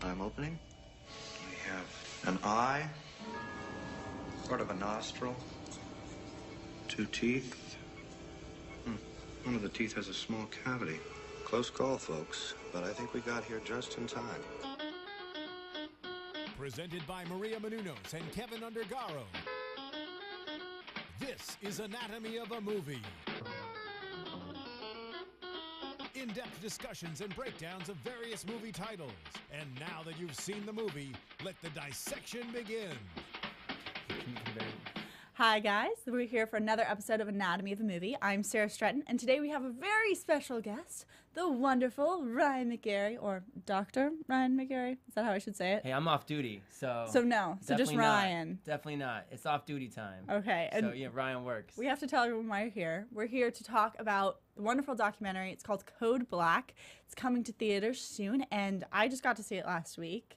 I'm opening. We have an eye, sort of a nostril, 2 teeth. One of the teeth has a small cavity. Close call, folks, but I think we got here just in time. Presented by Maria Menounos and Kevin Undergaro. This is Anatomy of a Movie. In-depth discussions and breakdowns of various movie titles. And now that you've seen the movie, let the dissection begin. Hi guys, we're here for another episode of Anatomy of a Movie. I'm Sarah Stretton, and today we have a very special guest, the wonderful Ryan McGarry, or Dr. Ryan McGarry. Is that how I should say it? Hey, I'm off duty, so just Ryan. Definitely not. It's off duty time. Okay. So yeah, Ryan works. We have to tell everyone why you're here. We're here to talk about the wonderful documentary. It's called Code Black. It's coming to theaters soon, and I just got to see it last week.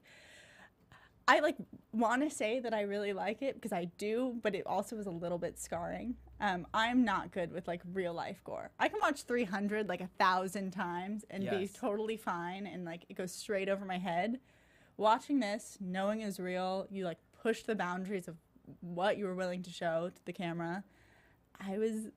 I want to say that I really like it because I do, but it also was a little bit scarring. I'm not good with real life gore. I can watch 300 1,000 times and be totally fine, and it goes straight over my head. Watching this, knowing it was real, you push the boundaries of what you were willing to show to the camera. I was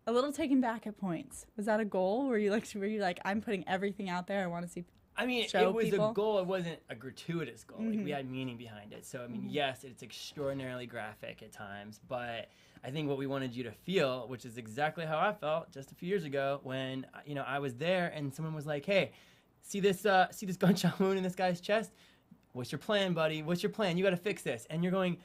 a little taken back at points. Was that a goal? Were you like I'm putting everything out there? I want to see. I mean, it was a goal. It wasn't a gratuitous goal. Mm-hmm. We had meaning behind it. So, I mean, yes, it's extraordinarily graphic at times, but I think what we wanted you to feel, which is exactly how I felt just a few years ago when, I was there and someone was like, hey, see this gunshot wound in this guy's chest? What's your plan, buddy? What's your plan? You got to fix this. And you're going,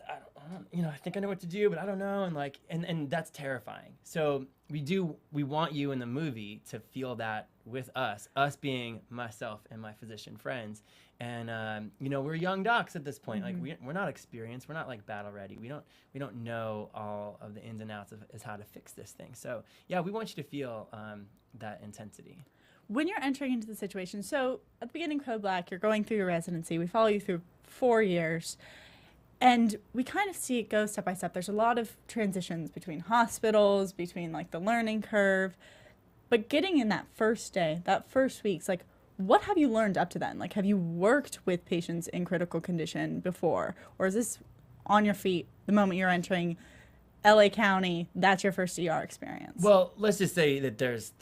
I think I know what to do, but I don't know. And that's terrifying. So we want you in the movie to feel that with us being myself and my physician friends. And, we're young docs at this point. Mm-hmm. We're not experienced. We're not battle ready. We don't know all of the ins and outs of how to fix this thing. So yeah, we want you to feel that intensity. When you're entering into the situation, so at the beginning of Code Black, you're going through your residency. We follow you through 4 years. And we kind of see it go step by step. There's a lot of transitions between hospitals, between the learning curve. But getting in that first day, that first week's, what have you learned up to then? Have you worked with patients in critical condition before? Or is this on your feet the moment you're entering LA County, that's your first ER experience? Well, let's just say that there's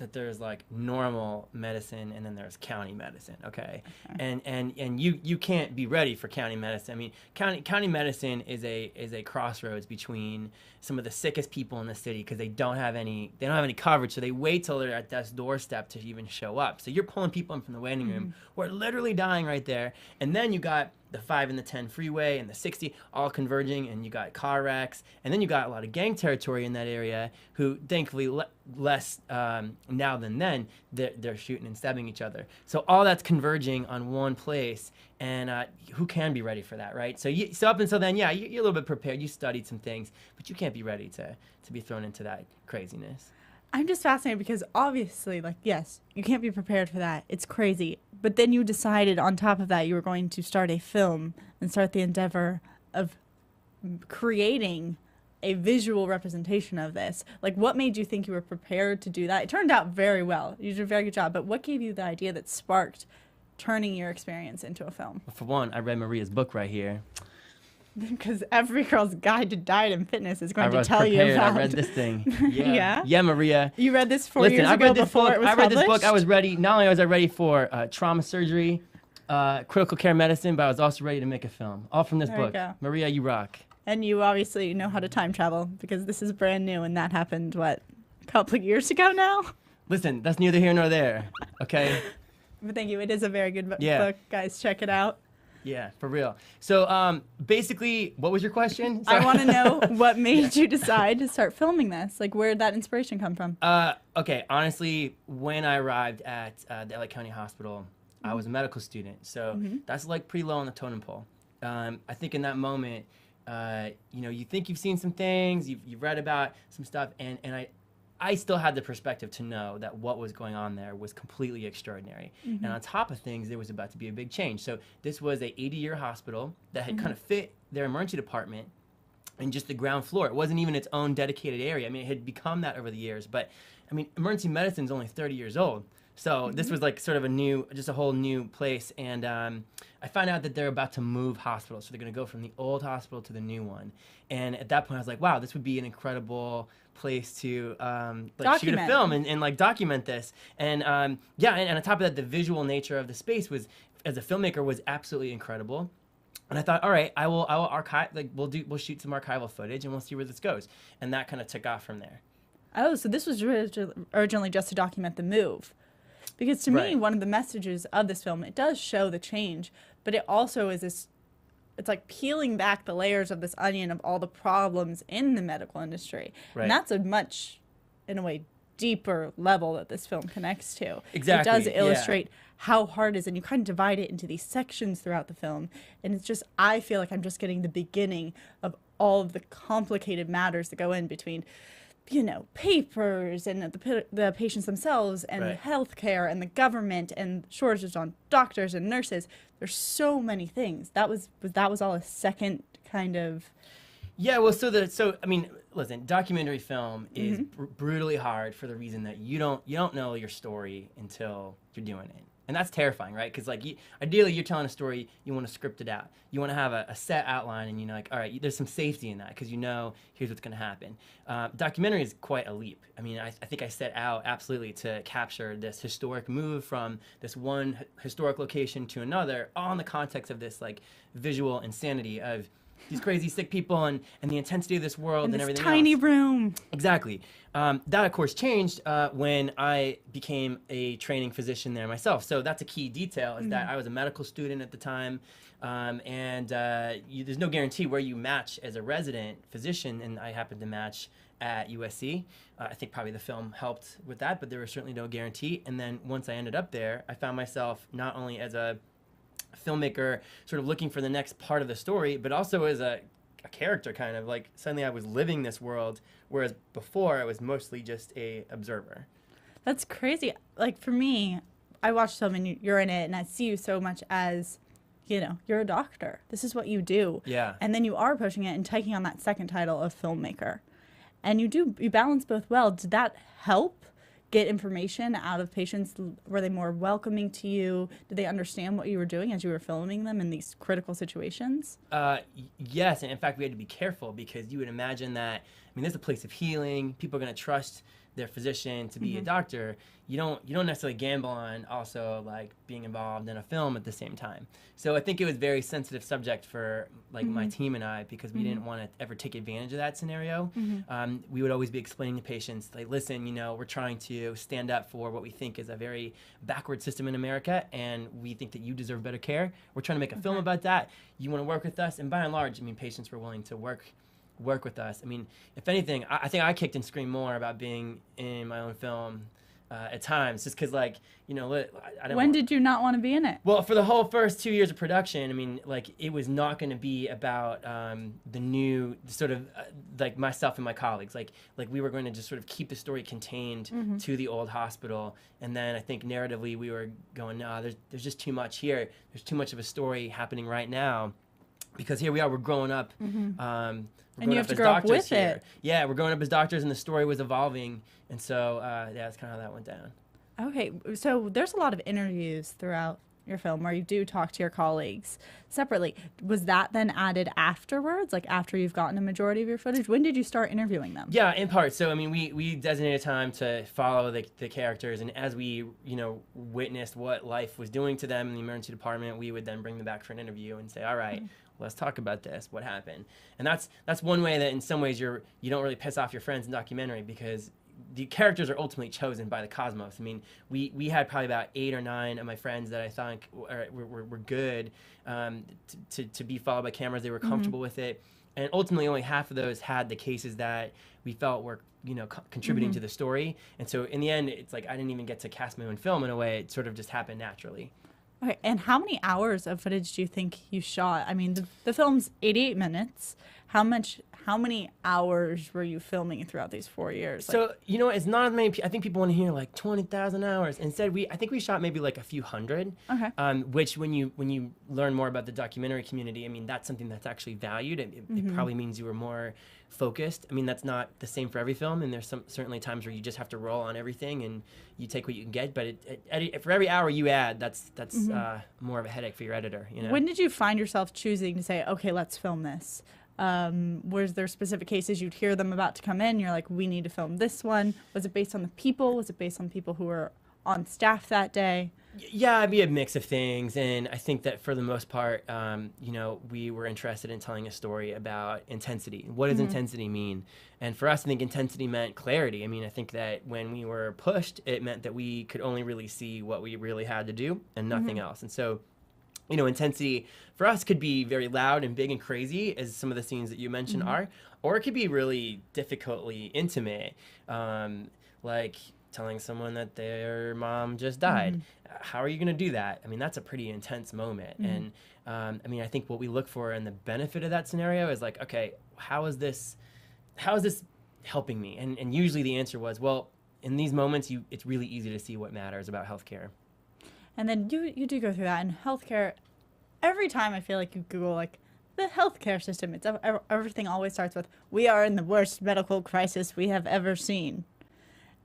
normal medicine and then there's county medicine, okay? And you can't be ready for county medicine. I mean, county medicine is a crossroads between some of the sickest people in the city because they don't have any coverage, so they wait till they're at death's doorstep to even show up. So you're pulling people in from the waiting room who are literally dying right there, and then you got the 5 and the 10 freeway and the 60 all converging, and you got car wrecks, and then you got a lot of gang territory in that area who thankfully less now than then they're shooting and stabbing each other. So all that's converging on one place, and who can be ready for that, right? So up until then, yeah, you're a little bit prepared. You studied some things, but you can't be ready to be thrown into that craziness. I'm just fascinated because obviously, yes, you can't be prepared for that. It's crazy. But then you decided on top of that you were going to start a film and start the endeavor of creating a visual representation of this. What made you think you were prepared to do that? It turned out very well. You did a very good job. But what gave you the idea that sparked turning your experience into a film? Well, for one, I read Maria's book right here. Because every girl's guide to diet and fitness is going to tell you about. I read this thing. Yeah. Yeah, Maria. You read this 4 years ago before it was published? I read this book. I was ready. Not only was I ready for trauma surgery, critical care medicine, but I was also ready to make a film. All from this book. Go. Maria, you rock. And you obviously know how to time travel because this is brand new, and that happened, a couple of years ago now? Listen, that's neither here nor there, okay? But thank you. It is a very good book, guys. Check it out. Yeah, for real. So basically, what was your question? Sorry. I want to know what made you decide to start filming this. Where did that inspiration come from? Okay, honestly, when I arrived at the LA County Hospital, I was a medical student. So that's pretty low on the totem pole. I think in that moment, you think you've seen some things, you've read about some stuff, and I still had the perspective to know that what was going on there was completely extraordinary. And on top of things, there was about to be a big change. So this was a 80-year hospital that had kind of fit their emergency department in just the ground floor. It wasn't even its own dedicated area. I mean, it had become that over the years. But, I mean, emergency medicine is only 30 years old. So this was like sort of just a whole new place. And I found out that they're about to move hospitals. So they're going to go from the old hospital to the new one. And at that point, I was like, wow, this would be an incredible place to like shoot a film and like document this. And yeah, and on top of that, the visual nature of the space was, as a filmmaker, was absolutely incredible. And I thought, all right, I will archive, like we'll shoot some archival footage and we'll see where this goes. And that kind of took off from there. Oh, so this was originally just to document the move. Because to me, one of the messages of this film, it does show the change, but it also is this, it's like peeling back the layers of this onion of all the problems in the medical industry. And that's a much, in a way, deeper level that this film connects to. Exactly. It does illustrate how hard it is, and you kind of divide it into these sections throughout the film. And it's just, I feel like I'm just getting the beginning of all of the complicated matters that go in between, you know, papers and the patients themselves and healthcare and the government and shortages on doctors and nurses. There's so many things. That was all a second kind of. Yeah, well, so I mean, listen, documentary film is brutally hard for the reason that you don't know your story until you're doing it. And that's terrifying, right? Because like, ideally, you're telling a story, you want to script it out. You want to have a set outline, and you know, like, all right, there's some safety in that because you know here's what's going to happen. Documentary is quite a leap. I mean, I think I set out absolutely to capture this historic move from this one historic location to another, all in the context of this like visual insanity of these crazy sick people and the intensity of this world and everything tiny else. room. Exactly. That, of course, changed when I became a training physician there myself. So that's a key detail, is that I was a medical student at the time, and there's no guarantee where you match as a resident physician, and I happened to match at USC. I think probably the film helped with that, but there was certainly no guarantee. And then once I ended up there, I found myself not only as a filmmaker sort of looking for the next part of the story, but also as a character, kind of like suddenly I was living this world, whereas before I was mostly just a observer. That's crazy. Like for me, I watched film and you're in it, and I see you so much as, you know, you're a doctor. This is what you do. Yeah. And then you are pushing it and taking on that second title of filmmaker. And you balance both well. Did that help get information out of patients? Were they more welcoming to you? Did they understand what you were doing as you were filming them in these critical situations? Yes, and in fact, we had to be careful because you would imagine that, I mean, there's a place of healing. People are going to trust their physician to be a doctor. You don't necessarily gamble on also like being involved in a film at the same time. So I think it was a very sensitive subject for like my team and I, because we didn't want to ever take advantage of that scenario. We would always be explaining to patients, like, listen, you know, we're trying to stand up for what we think is a very backward system in America, and we think that you deserve better care. We're trying to make a film about that. You want to work with us? And by and large, I mean, patients were willing to work with us. I mean, if anything, I think I kicked and screamed more about being in my own film at times, just because, like, you know, I don't. When did you not want to be in it? Well, for the whole first 2 years of production, I mean, like, it was not going to be about the new sort of like myself and my colleagues. Like we were going to just sort of keep the story contained to the old hospital, and then I think narratively we were going, no, there's just too much here. There's too much of a story happening right now, because here we are, we're growing up. And you have to grow up with it. Yeah, we're growing up as doctors, and the story was evolving, and so yeah, that's kind of how that went down. Okay, so there's a lot of interviews throughout your film where you do talk to your colleagues separately. Was that then added afterwards, like after you've gotten a majority of your footage? When did you start interviewing them? Yeah, in part. So I mean, we designated time to follow the characters, and as we, you know, witnessed what life was doing to them in the emergency department, we would then bring them back for an interview and say, all right, let's talk about this. What happened? And that's one way that in some ways you don't really piss off your friends in documentary, because the characters are ultimately chosen by the cosmos. I mean, we had probably about 8 or 9 of my friends that I thought were good to be followed by cameras. They were comfortable with it. And ultimately only half of those had the cases that we felt were, you know, contributing to the story. And so in the end, it's like I didn't even get to cast my own film in a way. It sort of just happened naturally. Okay, and how many hours of footage do you think you shot? I mean, the film's 88 minutes. How how many hours were you filming throughout these 4 years? So, you know, it's not as many. I think people want to hear like 20,000 hours. Instead, I think we shot maybe like a few hundred. Okay. Which when you learn more about the documentary community, I mean, that's something that's actually valued. It probably means you were more focused. I mean, that's not the same for every film, and there's certainly times where you just have to roll on everything and you take what you can get. But for every hour you add, that's more of a headache for your editor. You know. When did you find yourself choosing to say, okay, let's film this? Was there specific cases you'd hear them about to come in? You're like, we need to film this one. Was it based on the people? Was it based on people who were on staff that day? Yeah, it'd be a mix of things, and I think that for the most part, you know, we were interested in telling a story about intensity. What does intensity mean? And for us, I think intensity meant clarity. I mean, I think that when we were pushed, it meant that we could only really see what we really had to do and nothing else. And so, you know, intensity for us could be very loud and big and crazy, as some of the scenes that you mentioned are, or it could be really difficultly intimate, like telling someone that their mom just died. How are you going to do that? I mean, that's a pretty intense moment. And I mean, I think what we look for and the benefit of that scenario is like, okay, how is this helping me? And usually the answer was, well, in these moments, it's really easy to see what matters about healthcare. And then you do go through that in healthcare. Every time I feel like you Google like the healthcare system, it's everything always starts with, we are in the worst medical crisis we have ever seen.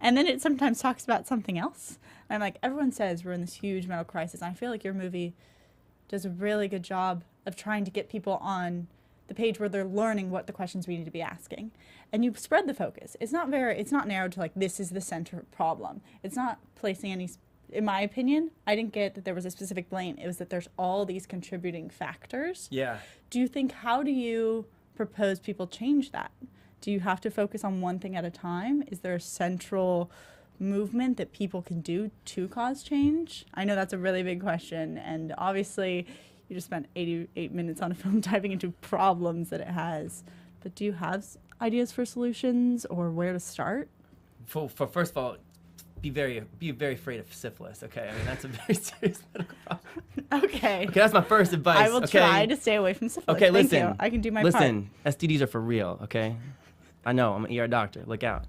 And then it sometimes talks about something else. And I'm like, everyone says we're in this huge medical crisis. And I feel like your movie does a really good job of trying to get people on the page where they're learning what the questions we need to be asking. And you spread the focus. It's not narrowed to like, this is the center problem. It's not placing any, in my opinion, I didn't get that there was a specific blame. It was that there's all these contributing factors. Yeah. How do you propose people change that? Do you have to focus on one thing at a time? Is there a central movement that people can do to cause change? I know that's a really big question, and obviously you just spent 88 minutes on a film diving into problems that it has. But do you have ideas for solutions or where to start? For first of all, be very afraid of syphilis. Okay, I mean that's a very serious medical problem. Okay. Okay, that's my first advice. I will try to stay away from syphilis. Okay, Thank listen. you. I can do my part. Listen, STDs are for real. Okay, I know. I'm an ER doctor. Look out.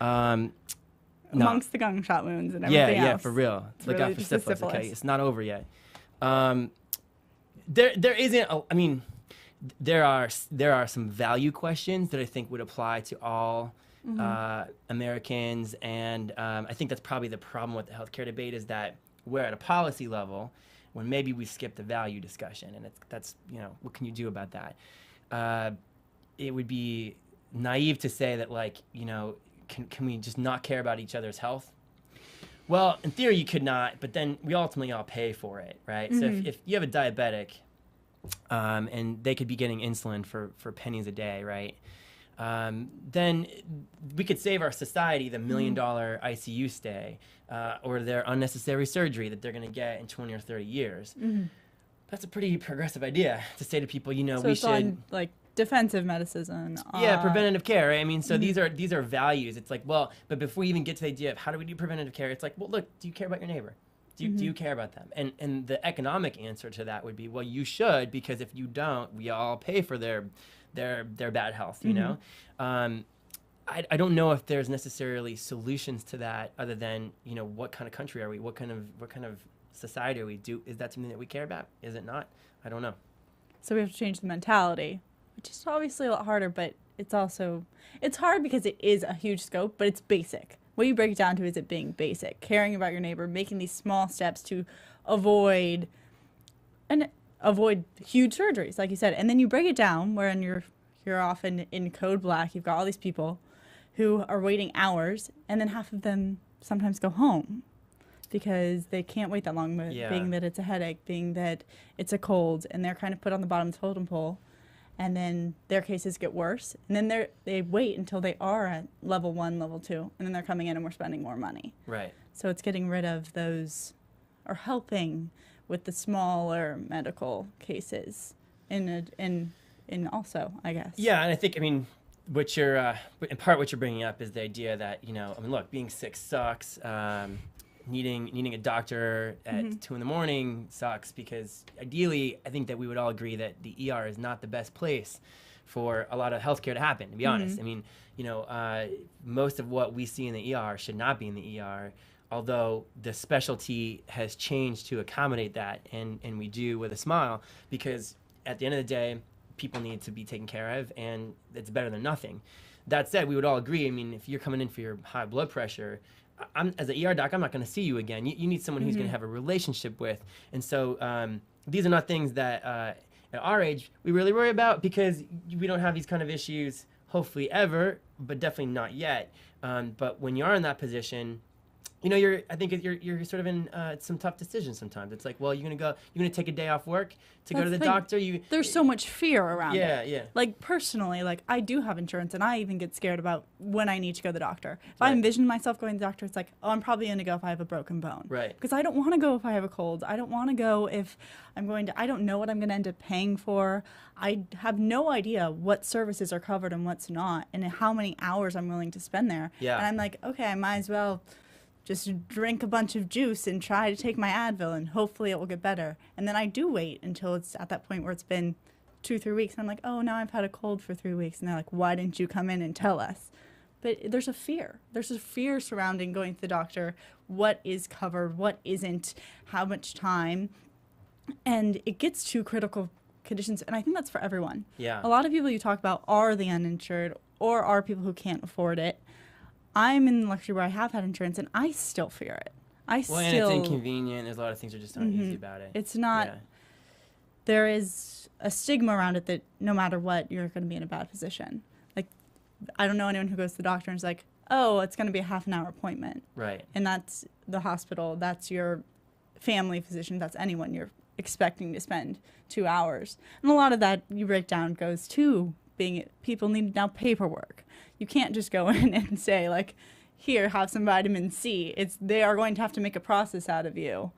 Amongst the gunshot wounds and everything else. Yeah, for real. Look really out for syphilis. Okay, it's not over yet. There are some value questions that I think would apply to all Americans, and I think that's probably the problem with the healthcare debate, is that we're at a policy level when maybe we skip the value discussion, and that's what can you do about that? It would be naive to say that can we just not care about each other's health? Well, in theory you could not, but then we ultimately all pay for it, right? So if you have a diabetic, and they could be getting insulin for pennies a day, right? Then we could save our society the $1 million ICU stay, or their unnecessary surgery that they're going to get in 20 or 30 years. That's a pretty progressive idea to say to people, so we it's should on, like, defensive medicine. Preventative care, right? I mean, so these are values. It's like, well, but before we even get to the idea of how do we do preventative care, it's like, well, look, do you care about your neighbor? Do you care about them? And the economic answer to that would be, well, you should, because if you don't, we all pay for their bad health, you know? I don't know if there's necessarily solutions to that other than, what kind of country are we? What kind of society are we? Is that something that we care about? Is it not? I don't know. So we have to change the mentality, which is obviously a lot harder, but it's hard because it is a huge scope, but it's basic. What you break it down to is it being basic, caring about your neighbor, making these small steps to avoid huge surgeries, like you said. And then you break it down wherein you're often in code black. You've got all these people who are waiting hours, and then half of them sometimes go home because they can't wait that long, being that it's a headache, being that it's a cold, and they're kind of put on the bottom of the totem pole. And then their cases get worse. And then they wait until they are at level 1, level 2, and then they're coming in and we're spending more money. Right. So it's getting rid of those, or helping with the smaller medical cases in also, I guess. Yeah, and I think, what you're bringing up is the idea that, look, being sick sucks. Needing a doctor at 2 a.m. sucks, because ideally I think that we would all agree that the ER is not the best place for a lot of healthcare to happen, to be honest. I mean, most of what we see in the ER should not be in the ER, although the specialty has changed to accommodate that, and we do with a smile, because at the end of the day, people need to be taken care of, and it's better than nothing. That said, we would all agree, I mean, if you're coming in for your high blood pressure, as an ER doc, I'm not going to see you again. You need someone who's going to have a relationship with. And so these are not things that at our age we really worry about, because we don't have these kind of issues, hopefully ever, but definitely not yet. But when you are in that position, I think you're sort of in some tough decisions sometimes. It's like, well, you're gonna take a day off work to go to the doctor. There's so much fear around it. Yeah. Like personally, like I do have insurance, and I even get scared about when I need to go to the doctor. If Right. I envision myself going to the doctor, it's like, oh, I'm probably gonna go if I have a broken bone. Right. Because I don't want to go if I have a cold. I don't want to go if I'm going to. I don't know what I'm gonna end up paying for. I have no idea what services are covered and what's not, and how many hours I'm willing to spend there. Yeah. And I'm like, okay, I might as well just drink a bunch of juice and try to take my Advil, and hopefully it will get better. And then I do wait until it's at that point where it's been 2-3 weeks, and I'm like, oh, now I've had a cold for 3 weeks. And they're like, why didn't you come in and tell us? But there's a fear. There's a fear surrounding going to the doctor, what is covered, what isn't, how much time. And it gets to critical conditions, and I think that's for everyone. Yeah. A lot of people you talk about are the uninsured or are people who can't afford it. I'm in the luxury where I have had insurance, and I still fear it. And it's inconvenient. There's a lot of things that are just not easy about it. It's not. Yeah. There is a stigma around it that no matter what, you're going to be in a bad position. Like, I don't know anyone who goes to the doctor and is like, oh, it's going to be a half-an-hour appointment. Right. And that's the hospital. That's your family physician. That's anyone you're expecting to spend 2 hours. And a lot of that, you break down, goes to people need now paperwork. You can't just go in and say, like, here, have some vitamin C. They are going to have to make a process out of you.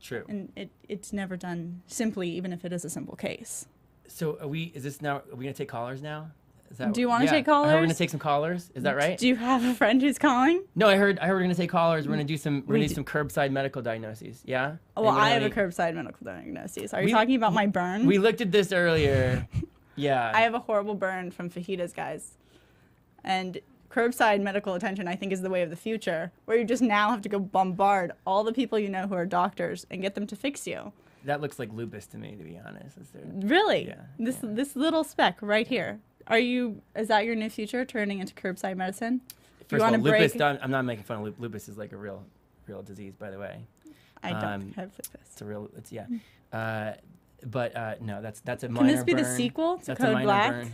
True. And it's never done simply, even if it is a simple case. So are we going to take callers now? Do you want to take callers? We're going to take some callers. Is that right? Do you have a friend who's calling? No, I heard we're going to take callers. We're going to do some curbside medical diagnoses. Yeah? Well, I have a curbside medical diagnosis. Are you talking about my burn? We looked at this earlier. Yeah. I have a horrible burn from fajitas, guys. And curbside medical attention, I think, is the way of the future, where you just now have to go bombard all the people you know who are doctors and get them to fix you. That looks like lupus to me, to be honest. Really? Yeah. This little speck right here. Is that your new future, turning into curbside medicine? First of all, lupus, I'm not making fun of lupus. Lupus is like a real disease, by the way. I don't have lupus. No, that's a minor burn. Can this be the sequel to Code Black? Burn.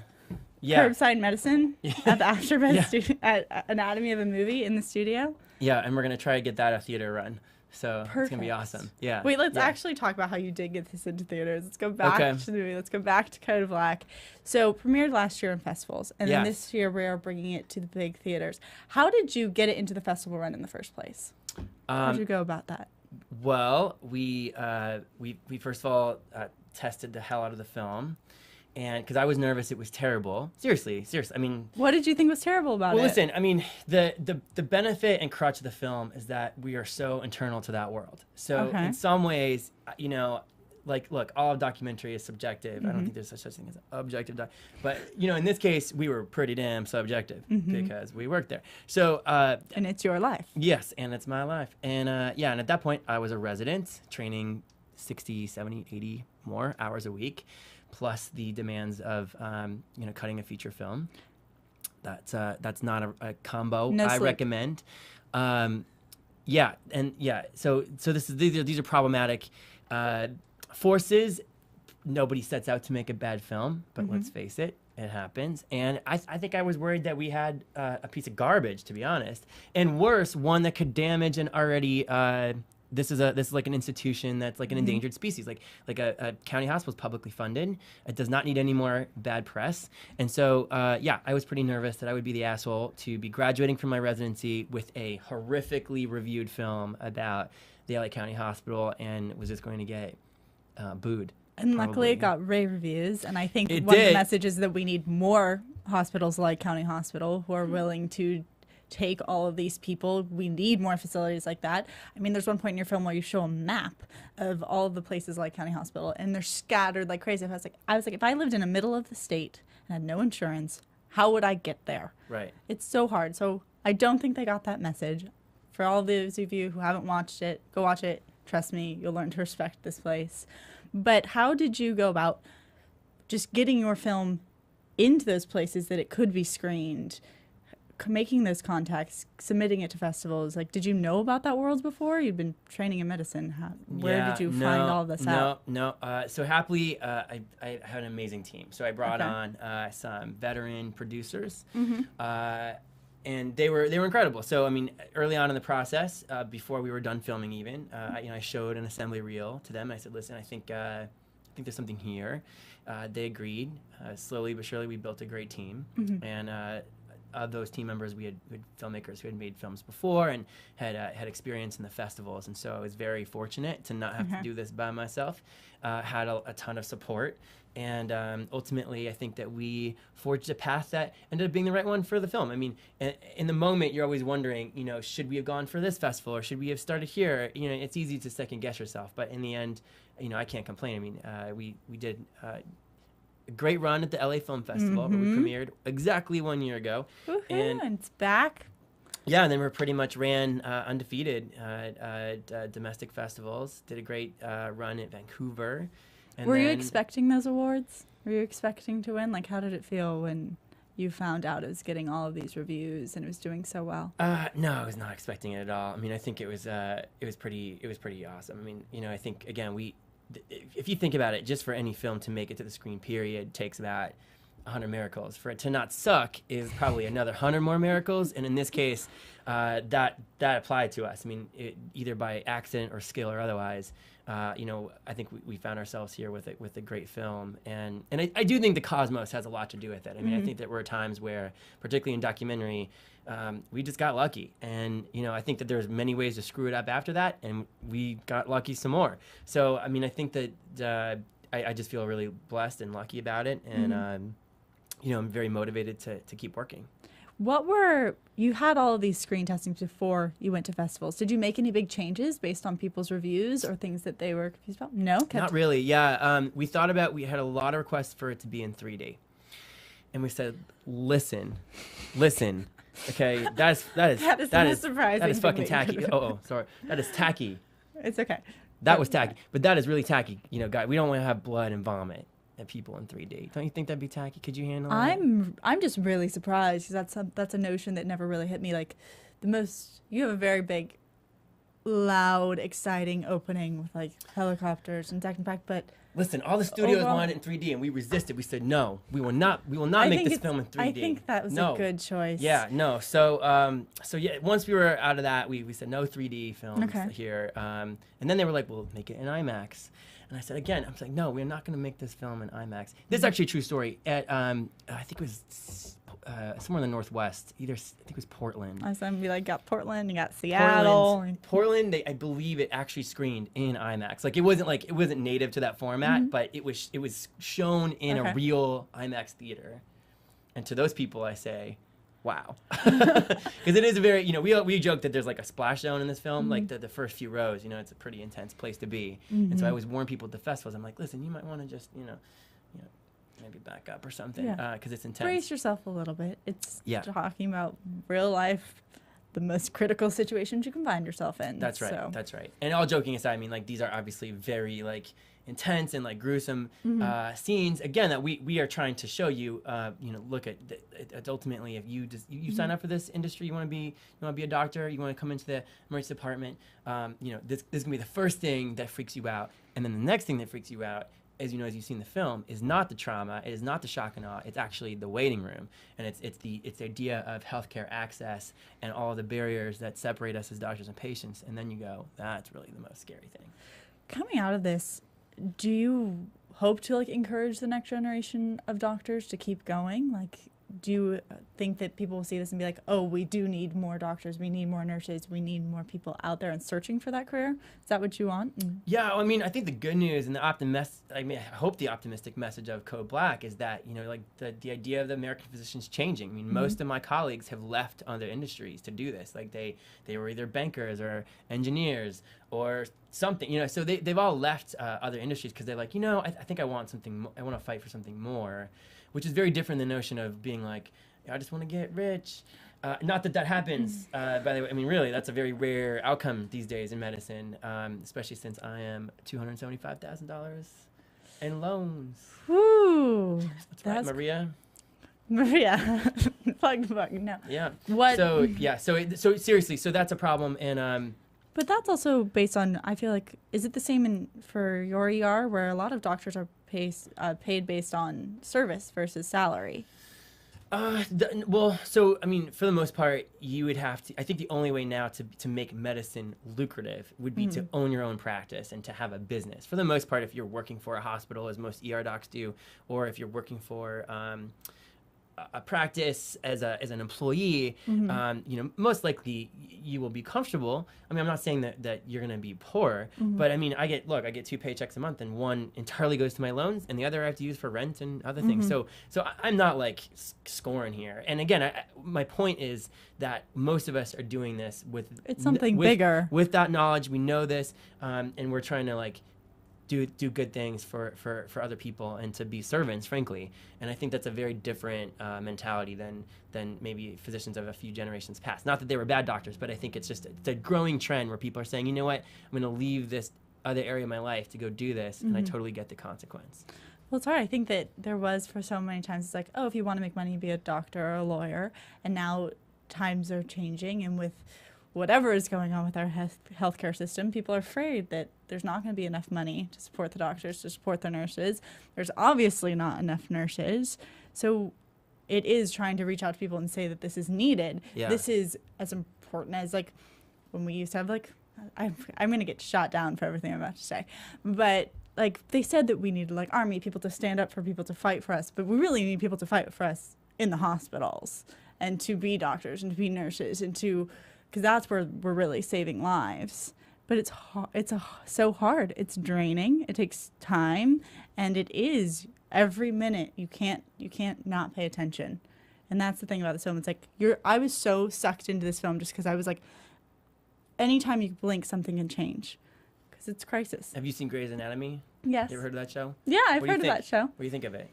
Yeah. Curbside medicine at the AfterBuzz at Anatomy of a Movie in the studio. Yeah, and we're gonna try to get that a theater run. So Perfect. It's gonna be awesome. Yeah. Wait, let's actually talk about how you did get this into theaters. Let's go back to the movie. Let's go back to Code Black. So premiered last year in festivals, and then this year we are bringing it to the big theaters. How did you get it into the festival run in the first place? How did you go about that? Well, we first of all tested the hell out of the film. And because I was nervous, it was terrible. Seriously. I mean, what did you think was terrible about it? Well, listen. I mean, the benefit and crutch of the film is that we are so internal to that world. So in some ways, look, all documentary is subjective. I don't think there's such thing as objective. But in this case, we were pretty damn subjective because we worked there. So and it's your life. Yes, and it's my life. And and at that point, I was a resident, training 60, 70, 80 more hours a week. Plus the demands of cutting a feature film. That's not a combo I recommend. So these are problematic forces. Nobody sets out to make a bad film, but let's face it, it happens. And I think I was worried that we had a piece of garbage, to be honest, and worse, one that could damage an already. This is like an institution that's like an endangered species, like a county hospital is publicly funded. It does not need any more bad press. And so, I was pretty nervous that I would be the asshole to be graduating from my residency with a horrifically reviewed film about the LA County Hospital and was just going to get booed. And luckily it got rave reviews. And I think one of the messages is that we need more hospitals like County Hospital who are willing to take all of these people. We need more facilities like that. I mean, there's one point in your film where you show a map of all of the places like County Hospital, and they're scattered like crazy. I was like, if I lived in the middle of the state and had no insurance, how would I get there? Right. It's so hard. So I don't think they got that message. For all those of you who haven't watched it, go watch it. Trust me, you'll learn to respect this place. But how did you go about just getting your film into those places that it could be screened, making those contacts, submitting it to festivals? Like, did you know about that world before? You'd been training in medicine. Where did you find all of this out? No. So happily, I had an amazing team. So I brought on some veteran producers. And they were incredible. So I mean, early on in the process, before we were done filming, even I showed an assembly reel to them. I said, "Listen, I think there's something here." They agreed. Slowly but surely, we built a great team. And of those team members, we had filmmakers who had made films before and had experience in the festivals. And so I was very fortunate to not have to do this by myself. Had a ton of support. And ultimately, I think that we forged a path that ended up being the right one for the film. I mean, in the moment, you're always wondering, should we have gone for this festival or should we have started here? It's easy to second guess yourself. But in the end, I can't complain. I mean, we did a great run at the LA Film Festival, where we premiered exactly 1 year ago. And it's back. Yeah, and then we pretty much ran undefeated at domestic festivals. Did a great run at Vancouver. And were you expecting those awards? Were you expecting to win? Like, how did it feel when you found out it was getting all of these reviews and it was doing so well? No, I was not expecting it at all. I mean, I think it was pretty awesome. I mean, I think again, if you think about it, just for any film to make it to the screen, period, takes about 100 miracles. For it to not suck is probably another 100 more miracles. And in this case, that applied to us. I mean, either by accident or skill or otherwise. I think we found ourselves here with a great film, and I do think the cosmos has a lot to do with it. I mean, I think that there were times where, particularly in documentary, we just got lucky, and I think that there's many ways to screw it up after that, and we got lucky some more. So I mean, I think that I just feel really blessed and lucky about it, and I'm very motivated to keep working. You had all of these screen testings before you went to festivals. Did you make any big changes based on people's reviews or things that they were confused about? No? Not really, yeah. We had a lot of requests for it to be in 3D. And we said, listen, okay, that is surprising. That is fucking tacky. Sorry. That is tacky. It's okay. That was tacky. But that is really tacky. Guy, we don't want to have blood and vomit at people in 3D. Don't you think that'd be tacky? Could you handle it? I'm just really surprised because that's a notion that never really hit me. Like, you have a very big, loud, exciting opening with like helicopters and action packed, but listen, all the studios wanted it in 3D and we resisted. We said no, we will not make this film in 3D. I think that was a good choice. Yeah, no. So yeah, once we were out of that, we said no 3D films here. And then they were like, "We'll make it in IMAX." And I said I was like, no, we're not going to make this film in IMAX. This is actually a true story. At I think it was somewhere in the Northwest. I think it was Portland. I was going to be like, got Portland, you got Seattle. Portland, I believe it actually screened in IMAX. Like it wasn't native to that format, but it was shown in a real IMAX theater. And to those people, I say, wow, because it is a very, we joke that there's like a splash zone in this film, like the first few rows, it's a pretty intense place to be. And so I always warn people at the festivals, I'm like, listen, you might want to just, maybe back up or something, because it's intense. Brace yourself a little bit. It's talking about real life, the most critical situations you can find yourself in. That's right. That's right. And all joking aside, I mean, like these are obviously very like intense and like gruesome scenes again that we are trying to show you. Look at ultimately, if you sign up for this industry, you want to be a doctor, you want to come into the emergency department, this is gonna be the first thing that freaks you out, and then the next thing that freaks you out, as you've seen the film, is not the trauma, it is not the shock and awe, it's actually the waiting room, and it's the idea of healthcare access and all the barriers that separate us as doctors and patients, and then you go, that's really the most scary thing. Coming out of this, do you hope to like encourage the next generation of doctors to keep going? Like, do you think that people will see this and be like, oh, we do need more doctors, we need more nurses, we need more people out there and searching for that career? Is that what you want? Yeah, I mean, I think the good news and I hope the optimistic message of Code Black is that, like the idea of the American physicians changing. I mean, most of my colleagues have left other industries to do this. Like they were either bankers or engineers or something, so they've all left other industries because they're like, I think I want something, I want to fight for something more, which is very different than the notion of being like, I just want to get rich. Not that happens, by the way. I mean, really, that's a very rare outcome these days in medicine, especially since I am $275,000 in loans. Woo! That's right, Maria. Maria, plug, no. Yeah. What? So seriously, so that's a problem, and But that's also based on, I feel like, is it the same for your ER where a lot of doctors are paid based on service versus salary? So I mean, for the most part, you would have to. I think the only way now to make medicine lucrative would be to own your own practice and to have a business. For the most part, if you're working for a hospital, as most ER docs do, or if you're working for a practice as an employee, most likely you will be comfortable. I mean, I'm not saying that you're going to be poor, but I mean, I get 2 paychecks a month, and one entirely goes to my loans, and the other I have to use for rent and other things. So I'm not like scoring here. And again, my point is that most of us are doing this with something bigger. With that knowledge, we know this, and we're trying to like do good things for other people and to be servants, frankly. And I think that's a very different mentality than maybe physicians of a few generations past. Not that they were bad doctors, but I think it's a growing trend where people are saying, you know what, I'm going to leave this other area of my life to go do this, and I totally get the consequence. Well, it's hard. I think that there was for so many times, it's like, oh, if you want to make money, be a doctor or a lawyer. And now times are changing, and with whatever is going on with our healthcare system, people are afraid that there's not going to be enough money to support the doctors, to support the nurses. There's obviously not enough nurses. So it is trying to reach out to people and say that this is needed. Yeah. This is as important as like when we used to have like, I'm going to get shot down for everything I'm about to say, but like they said that we needed like army people to stand up for people to fight for us, but we really need people to fight for us in the hospitals and to be doctors and to be nurses and to, because that's where we're really saving lives. But it's so hard. It's draining. It takes time, and it is every minute. You can't not pay attention, and that's the thing about this film. It's like I was so sucked into this film just because I was like, anytime you blink, something can change, because it's crisis. Have you seen Grey's Anatomy? Yes. You ever heard of that show? Yeah, I've heard of that show. What do you think of it?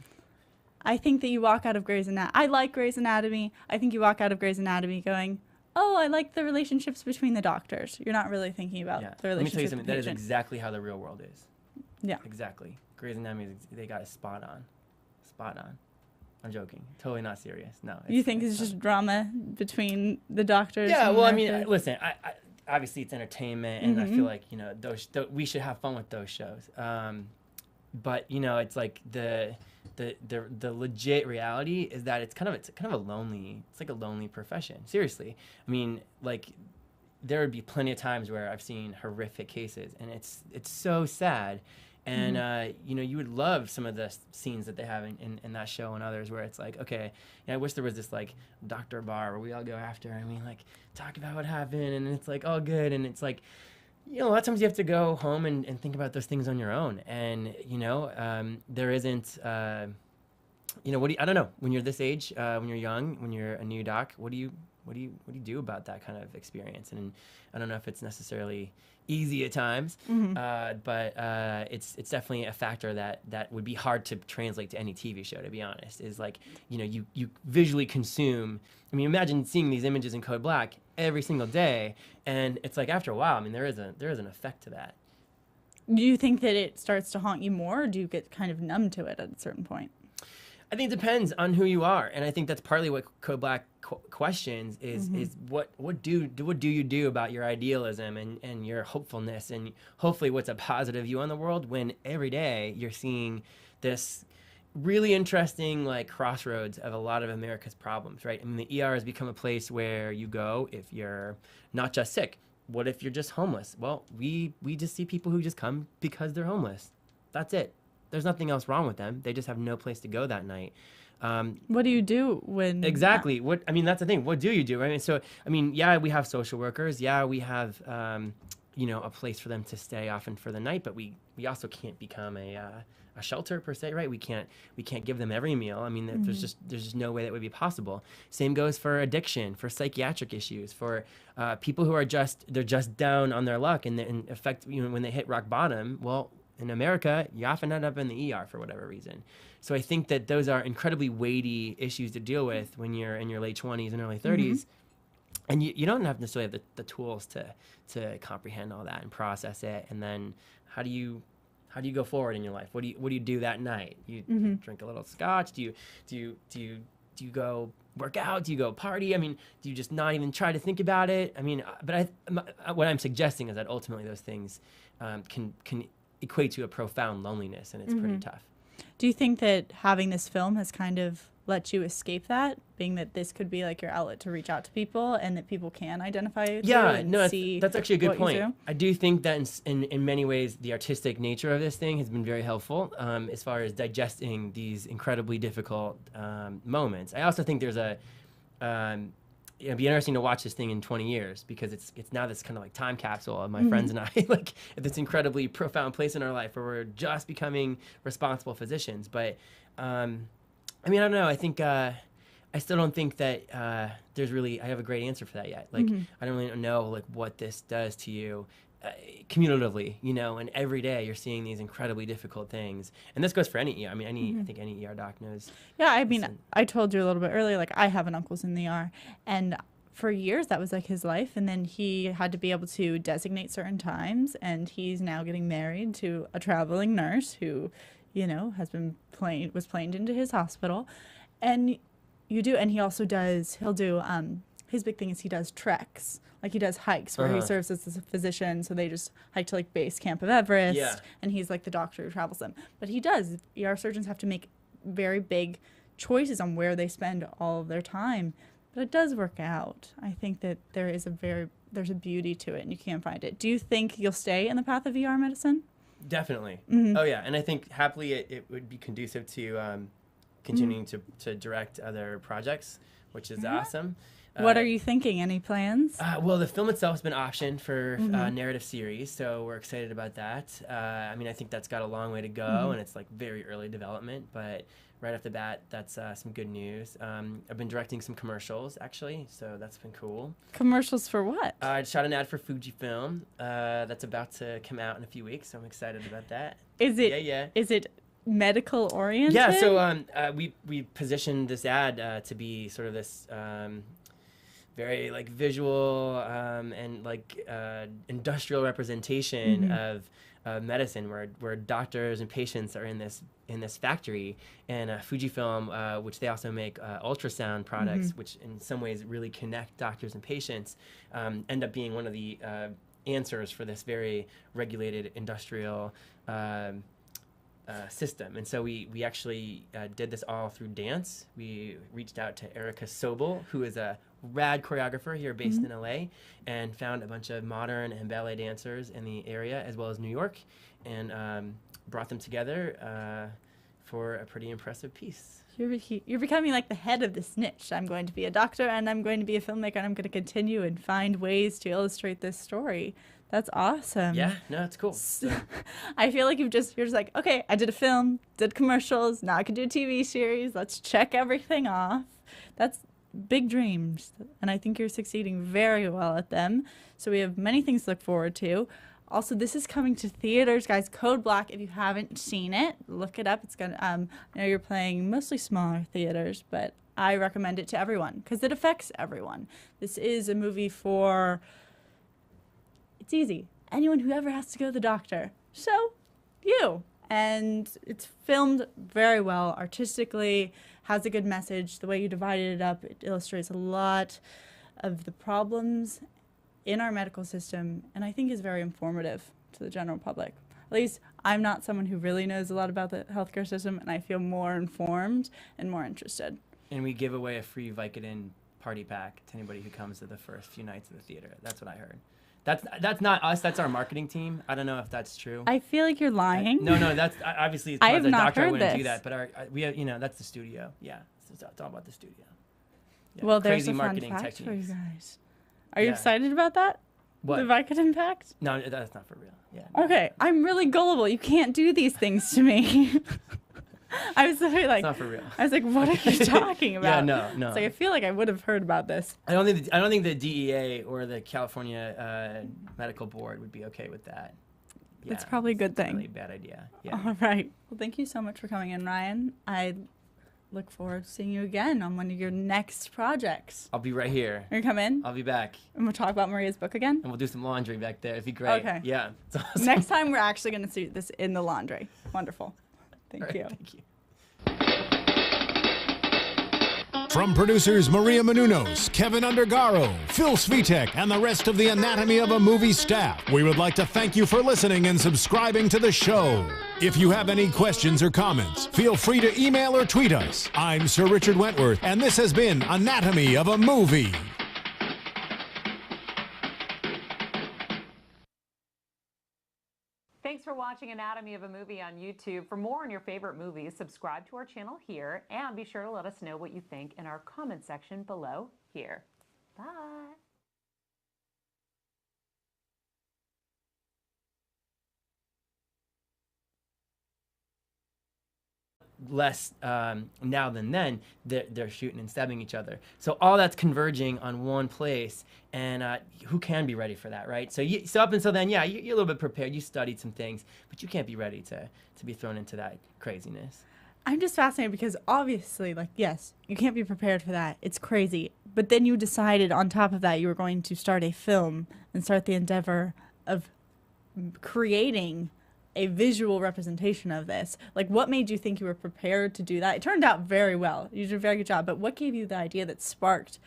I think that you walk out of Grey's Anatomy. I like Grey's Anatomy. I think you walk out of Grey's Anatomy going, oh, I like the relationships between the doctors. You're not really thinking about the relationship. Let me tell you something. With the That is patient. exactly how the real world is. Yeah. Exactly. Grey's Anatomy, they got it spot on. Spot on. I'm joking. Totally not serious. No. You think it's just drama between the doctors? Yeah, and well, the I mean, nurses? listen, I obviously it's entertainment, and I feel like, we should have fun with those shows. But, it's like the legit reality is that it's kind of a lonely profession. Seriously. I mean, like, there would be plenty of times where I've seen horrific cases, and it's so sad. And, you would love some of the scenes that they have in that show and others where it's like, okay, I wish there was this, like, doctor bar where we all go after and we, like, talk about what happened, and it's, like, all good. And it's, like, a lot of times you have to go home and think about those things on your own. And, there isn't, I don't know. When you're this age, when you're young, when you're a new doc, what do you do about that kind of experience? And I don't know if it's necessarily easy at times, but it's definitely a factor that would be hard to translate to any TV show, to be honest. Is like, you visually consume. I mean, imagine seeing these images in Code Black every single day, and it's like after a while, I mean, there is an effect to that. Do you think that it starts to haunt you more, or do you get kind of numb to it at a certain point? I think it depends on who you are, and I think that's partly what Code Black questions is what do you do about your idealism and your hopefulness, and hopefully what's a positive view on the world when every day you're seeing this really interesting like crossroads of a lot of America's problems, right? I mean, the ER has become a place where you go if you're not just sick. What if you're just homeless? Well, we just see people who just come because they're homeless. That's it. There's nothing else wrong with them. They just have no place to go that night. What do you do when Exactly. What I mean, that's the thing. What do you do? I mean, so I mean, yeah, we have social workers. Yeah, we have a place for them to stay often for the night. But we also can't become a shelter per se, right? We can't give them every meal. I mean, there's just no way that would be possible. Same goes for addiction, for psychiatric issues, for people who are they're just down on their luck and in effect, when they hit rock bottom. Well, in America, you often end up in the ER for whatever reason. So I think that those are incredibly weighty issues to deal with when you're in your late 20s and early 30s. And you don't have necessarily have the tools to comprehend all that and process it. And then how do you go forward in your life? What do you do that night? You drink a little scotch? Do you go work out? Do you go party? I mean, do you just not even try to think about it? I mean, but what I'm suggesting is that ultimately those things can equate to a profound loneliness, and it's pretty tough. Do you think that having this film has kind of let you escape that, being that this could be like your outlet to reach out to people and that people can identify you and see that's actually a good point. Do? I do think that in many ways the artistic nature of this thing has been very helpful as far as digesting these incredibly difficult moments. I also think there's it'd be interesting to watch this thing in 20 years because it's now this kind of like time capsule of my friends and I, like at this incredibly profound place in our life where we're just becoming responsible physicians. But I mean, I don't know. I think I still don't think that I have a great answer for that yet. Like I don't really know like what this does to you cumulatively, and every day you're seeing these incredibly difficult things. And this goes for any ER. I mean, I think any ER doc knows. Yeah, I mean, I told you a little bit earlier, like I have an uncle's in the ER, and for years that was like his life. And then he had to be able to designate certain times, and he's now getting married to a traveling nurse who, was planed into his hospital. And he also he'll do, his big thing is he does treks. Like he does hikes where he serves as a physician. So they just hike to like base camp of Everest and he's like the doctor who travels them. But he does. ER surgeons have to make very big choices on where they spend all of their time. But it does work out. I think that there's a beauty to it and you can't find it. Do you think you'll stay in the path of ER medicine? Definitely. Oh yeah. And I think happily it would be conducive to continuing to direct other projects, which is awesome. What are you thinking? Any plans? Well, the film itself has been optioned for narrative series, so we're excited about that. I mean, I think that's got a long way to go, and it's like very early development, but right off the bat, that's some good news. I've been directing some commercials, actually, so that's been cool. Commercials for what? I shot an ad for Fujifilm that's about to come out in a few weeks, so I'm excited about that. Is it? Yeah. Is it medical oriented? Yeah, so we positioned this ad to be sort of this very like visual and like industrial representation of medicine, where doctors and patients are in this factory, and Fujifilm, which they also make ultrasound products, which in some ways really connect doctors and patients, end up being one of the answers for this very regulated industrial system. And so we actually did this all through dance. We reached out to Erica Sobel, who is a rad choreographer here based in LA, and found a bunch of modern and ballet dancers in the area as well as New York, and brought them together for a pretty impressive piece. You're becoming like the head of this niche. I'm going to be a doctor and I'm going to be a filmmaker and I'm going to continue and find ways to illustrate this story. That's awesome. Yeah, no, it's cool. So. I feel like you're just like, okay, I did a film, did commercials, now I can do a TV series. Let's check everything off. That's big dreams, and I think you're succeeding very well at them. So we have many things to look forward to. Also, this is coming to theaters, guys. Code Black, if you haven't seen it, look it up. It's gonna. I know you're playing mostly smaller theaters, but I recommend it to everyone because it affects everyone. This is a movie for. It's easy. Anyone who ever has to go to the doctor. So, you. And it's filmed very well artistically, has a good message. The way you divided it up, it illustrates a lot of the problems in our medical system, and I think is very informative to the general public. At least I'm not someone who really knows a lot about the healthcare system, and I feel more informed and more interested. And we give away a free Vicodin party pack to anybody who comes to the first few nights of the theater. That's what I heard. That's not us. That's our marketing team. I don't know if that's true. I feel like you're lying. No, that's obviously as I far as have a not doctor, I heard wouldn't do this. that. But we have, that's the studio. Yeah, it's all about the studio. Yeah, Well, there's crazy a fun marketing fact techniques. for you guys. Are you Yeah. excited about that? What? The Vicodin impact? No, that's not for real. Yeah. Okay, I'm really gullible. You can't do these things to me. I was literally like, It's not for real. I was like, what are you talking about? no. It's like I feel like I would have heard about this. I don't think the DEA or the California Medical Board would be okay with that. Yeah, That's probably a good it's a thing. really bad idea. Yeah. All right. Well, thank you so much for coming in, Ryan. I look forward to seeing you again on one of your next projects. I'll be right here. Are you come in? I'll be back, And we'll talk about Maria's book again? and we'll do some laundry back there. It'd be great. Okay. Yeah. It's awesome. Next time, we're actually going to see this in the laundry. Wonderful. Thank All right, you. Thank you. From producers Maria Menounos, Kevin Undergaro, Phil Svitek, and the rest of the Anatomy of a Movie staff, we would like to thank you for listening and subscribing to the show. If you have any questions or comments, feel free to email or tweet us. I'm Sir Richard Wentworth, and this has been Anatomy of a Movie. Thanks for watching Anatomy of a Movie on YouTube. For more on your favorite movies, subscribe to our channel here, and be sure to let us know what you think in our comment section below here. Bye. Less now than then, they're shooting and stabbing each other. So all that's converging on one place, and who can be ready for that, right? So up until then, yeah, you're a little bit prepared. You studied some things, but you can't be ready to be thrown into that craziness. I'm just fascinated because obviously, like, yes, you can't be prepared for that. It's crazy. But then you decided on top of that you were going to start a film and start the endeavor of creating a visual representation of this. Like, what made you think you were prepared to do that? It turned out very well. You did a very good job. But what gave you the idea that sparked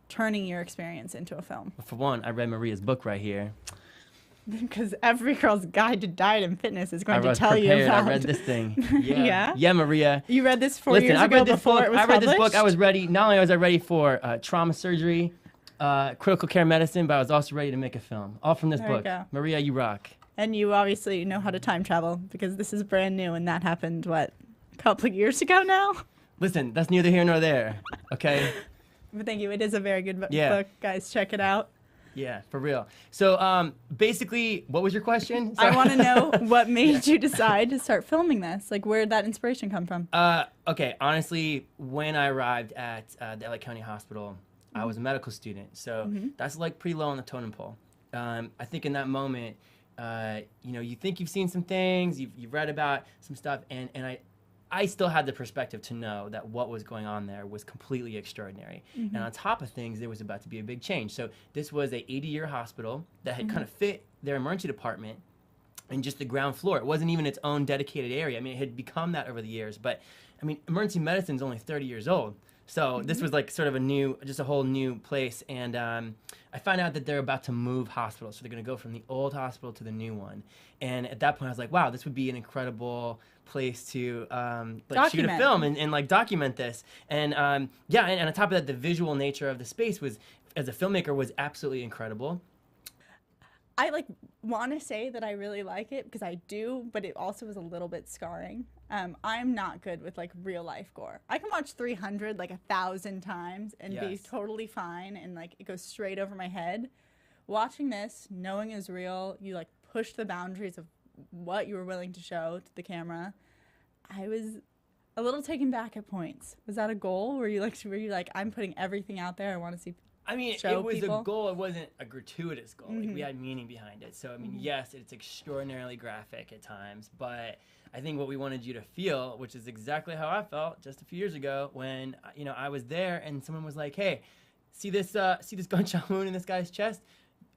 turning your experience into a film? For one, I read Maria's book right here. Because every girl's guide to diet and fitness is going I to was tell you prepared. about. I read this thing. Yeah? Yeah, Maria. You read this 4 Listen, years I ago read this before book. it was I read this book. published? I was ready. Not only was I ready for trauma surgery, critical care medicine, but I was also ready to make a film. All from this There you book. go. Maria, you rock. And you obviously know how to time travel because this is brand new and that happened, what, a couple of years ago now? Listen, that's neither here nor there. Okay. But thank you. It is a very good Yeah. book. Guys, check it out. Yeah, for real. So basically, what was your question? I want to know what made you decide to start filming this. Like, where did that inspiration come from? Okay, honestly, when I arrived at the LA County Hospital, I was a medical student. So that's like pretty low on the totem pole. I think in that moment, you think you've seen some things, you've read about some stuff, and I still had the perspective to know that what was going on there was completely extraordinary. And on top of things, there was about to be a big change. So this was a 80-year hospital that had kind of fit their emergency department in just the ground floor. It wasn't even its own dedicated area. I mean, it had become that over the years. But, I mean, emergency medicine is only 30 years old. So this was like sort of just a whole new place. And I found out that they're about to move hospitals. So they're going to go from the old hospital to the new one. And at that point, I was like, wow, this would be an incredible place to shoot a film and like document this. And and on top of that, the visual nature of the space was, as a filmmaker, was absolutely incredible. I want to say that I really like it because I do, but it also was a little bit scarring. I'm not good with real life gore. I can watch 300 1,000 times and be Yes. totally fine, and it goes straight over my head. Watching this, knowing it was real, you push the boundaries of what you were willing to show to the camera. I was a little taken back at points. Was that a goal? Were you like, I'm putting everything out there? I want to see. I mean, show it was people? a goal. It wasn't a gratuitous goal. Like, we had meaning behind it. So, I mean, yes, it's extraordinarily graphic at times, but I think what we wanted you to feel, which is exactly how I felt just a few years ago when, I was there and someone was like, hey, see this gunshot wound in this guy's chest?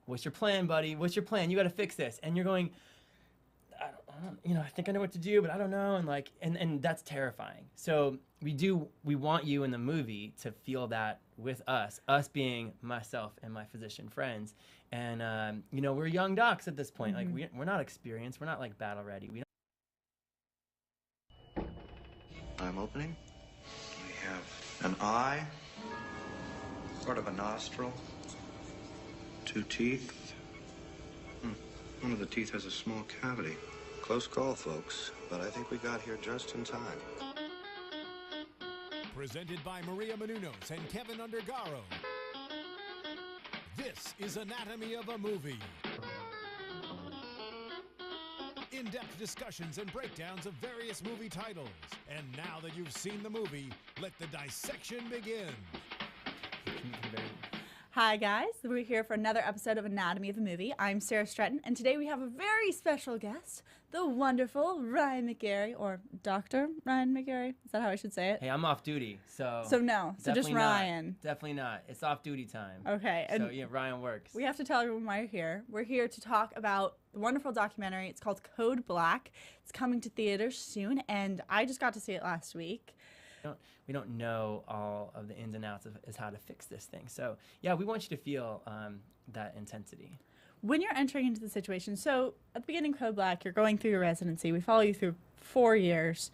What's your plan, buddy? What's your plan? You got to fix this. And you're going, I think I know what to do, but I don't know. And that's terrifying. So we want you in the movie to feel that with us being myself and my physician friends. And, we're young docs at this point. We're not experienced. We're not battle ready. I'm opening. We have an eye, sort of a nostril, 2 teeth, One of the teeth has a small cavity. Close call, folks, but I think we got here just in time. Presented by Maria Menounos and Kevin Undergaro. This is Anatomy of a Movie. In-depth discussions and breakdowns of various movie titles. And now that you've seen the movie, let the dissection begin. Hi guys, we're here for another episode of Anatomy of a Movie. I'm Sarah Stratton, and today we have a very special guest, the wonderful Ryan McGarry, or Dr. Ryan McGarry. Is that how I should say it? Hey, I'm off duty, so So just definitely Ryan. Definitely not. It's off duty time. Okay, and So yeah, Ryan works. we have to tell everyone why you're here. We're here to talk about the wonderful documentary. It's called Code Black. It's coming to theaters soon, and I just got to see it last week. We don't know all of the ins and outs of how to fix this thing. So yeah, we want you to feel that intensity. When you're entering into the situation, so at the beginning of Code Black, you're going through your residency. We follow you through 4 years,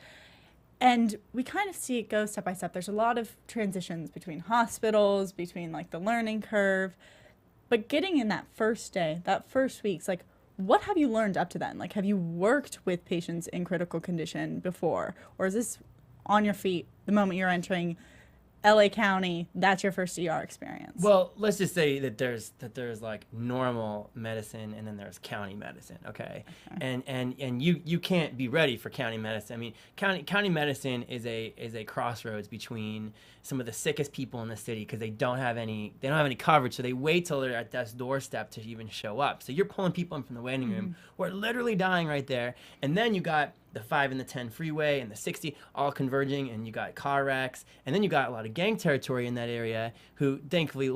and we kind of see it go step by step. There's a lot of transitions between hospitals, between like the learning curve, but getting in that first day, that first week's like, what have you learned up to then? Like, have you worked with patients in critical condition before, or is this on your feet the moment you're entering LA County? That's your first ER experience. Well, let's just say that there's like normal medicine and then there's county medicine, okay? And you can't be ready for county medicine. I mean, county medicine is a crossroads between some of the sickest people in the city because they don't have any coverage, so they wait till they're at death's doorstep to even show up. So you're pulling people in from the waiting room who are literally dying right there, and then you got the 5 and the 10 freeway and the 60 all converging, and you got car wrecks, and then you got a lot of gang territory in that area who thankfully